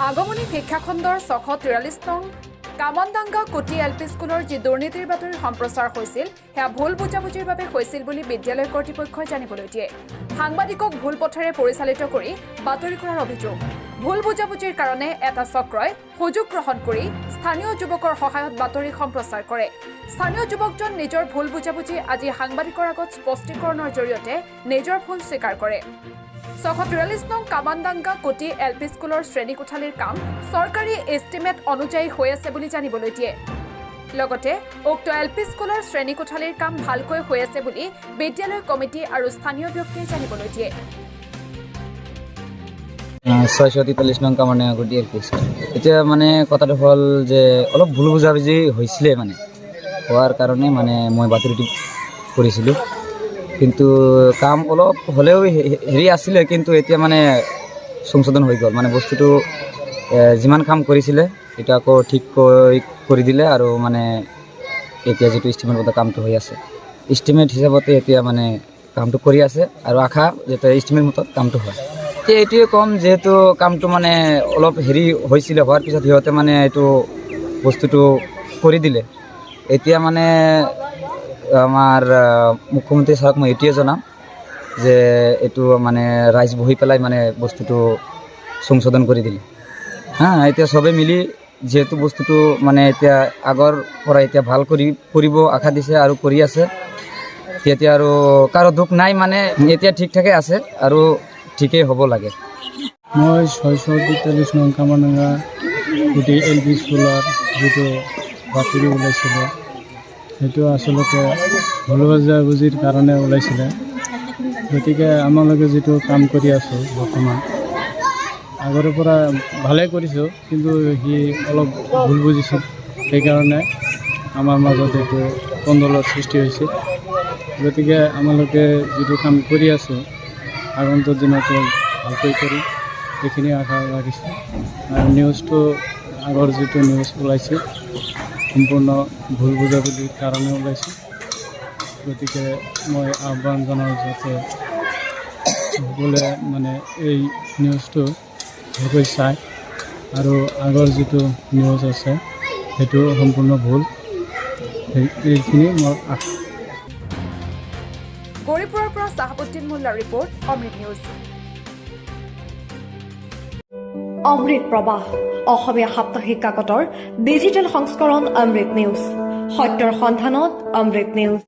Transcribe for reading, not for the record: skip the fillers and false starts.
আগমনী শিক্ষাখণ্ডৰ 643 নং কামনডাঙ্গা কোটি এলপি স্কুলৰ যি দুৰ্নীতিৰ বাতৰি সম্প্ৰচাৰ হৈছিল সেয়া ভুল বুজাবুজিৰ বাবে হৈছিল বুলি বিদ্যালয় কৰ্তৃপক্ষই জানিবলৈ দিয়ে। সাংবাদিকক ভুল পথেৰে পৰিচালিত কৰি বাতৰি কৰাৰ অভিযোগ। ভুল বুজাবুজিৰ কাৰণে এটা চক্ৰই সুযোগ গ্ৰহণ কৰি স্থানীয় যুৱকৰ সহায়ত বাতৰি সম্প্ৰচাৰ কৰে। স্থানীয় যুৱকজন নিজৰ ভুল বুজাবুজি আজি সাংবাদিকৰ আগত স্পষ্টীকৰণৰ জৰিয়তে নিজৰ ভুল স্বীকাৰ কৰে। 643 নং কামানডাঙ্গা কোটি এলপি স্কুলৰ শ্ৰেণী কোঠালীৰ কাম চৰকাৰী এষ্টিমেট অনুযায়ী হৈ আছে বুলি জানিবলৈ দিয়ে। লগতে উক্ত এলপি স্কুলৰ শ্ৰেণী কোঠালীৰ কাম ভালকৈ হৈ আছে বুলি বিদ্যালয় কমিটি আৰু স্থানীয় ব্যক্তিয়ে জানিবলৈ দিয়ে। 643 নং কামানডাঙ্গা কোটি এলপি স্কুল এতিয়া মানে কথাটো হ'ল যে অলপ ভুল বুজাবুজি হৈছিলে মানে হোৱাৰ কাৰণে মানে মই বাতৰিটো কৰিছিলোঁ, কিন্তু কাম অলপ হ'লেও হেৰি আছিলে, কিন্তু এতিয়া মানে সংশোধন হৈ গ'ল। মানে বস্তুটো যিমান কাম কৰিছিলে এটা আকৌ ঠিক কৰি দিলে আৰু মানে এতিয়া যিটো ইষ্টিমেট মতে কামটো হৈ আছে, ইষ্টিমেট হিচাপতে এতিয়া মানে কামটো কৰি আছে আৰু আশা যাতে ইষ্টিমেট মতে কামটো হয়। এতিয়া এইটোৱে ক'ম, যিহেতু কামটো মানে অলপ হেৰি হৈছিলে, হোৱাৰ পিছত সিহঁতে মানে এইটো বস্তুটো কৰি দিলে। এতিয়া মানে আমাৰ মুখ্যমন্ত্ৰী ছাৰক মই এইটোৱে জনাম যে এইটো মানে ৰাইজ বহি পেলাই মানে বস্তুটো সংশোধন কৰি দিলে। এতিয়া চবে মিলি যিহেতু বস্তুটো মানে এতিয়া আগৰ পৰা এতিয়া ভাল কৰিব আশা দিছে আৰু কৰি আছে, তেতিয়া আৰু কাৰো দুখ নাই, মানে এতিয়া ঠিক ঠাকে আছে আৰু ঠিকেই হ'ব লাগে। মই 643 নং কামানডাঙ্গা কোটি এলপি স্কুলৰ যিটো বাতৰি ওলাইছিলে সেইটো আচলতে ভুল বুজাবুজিৰ কাৰণে ওলাইছিলে। গতিকে আমালোকে যিটো কাম কৰি আছোঁ বৰ্তমান আগৰে পৰা ভালে কৰিছোঁ, কিন্তু সি অলপ ভুল বুজিছিল, সেইকাৰণে আমাৰ মাজত এইটো কণ্ডলৰ সৃষ্টি হৈছিল। গতিকে আমালোকে যিটো কাম কৰি আছোঁ আগন্তুক দিনতো ভালকৈ কৰি এইখিনি আশা ৰাখিছোঁ। আৰু নিউজটো আগৰ যিটো নিউজ ওলাইছিল সম্পূৰ্ণ ভুল বুজাবুজিৰ কাৰণে ওলাইছে। গতিকে মই আহ্বান জনাওঁ যাতে সকলোৱে মানে এই নিউজটো ভালকৈ চায় আৰু আগৰ যিটো নিউজ আছে সেইটো সম্পূৰ্ণ ভুল, এইখিনি মোৰ আশা। গৌৰীপুৰৰ পৰা চাহাবুদ্দিন মোল্লাৰ ৰিপৰ্ট, অমৃত নিউজ। অমৃত প্ৰবাহ অসমীয়া সাপ্তাহিক কাকতৰ ডিজিটেল সংস্কৰণ অমৃত নিউজ, সত্যৰ সন্ধানত অমৃত নিউজ।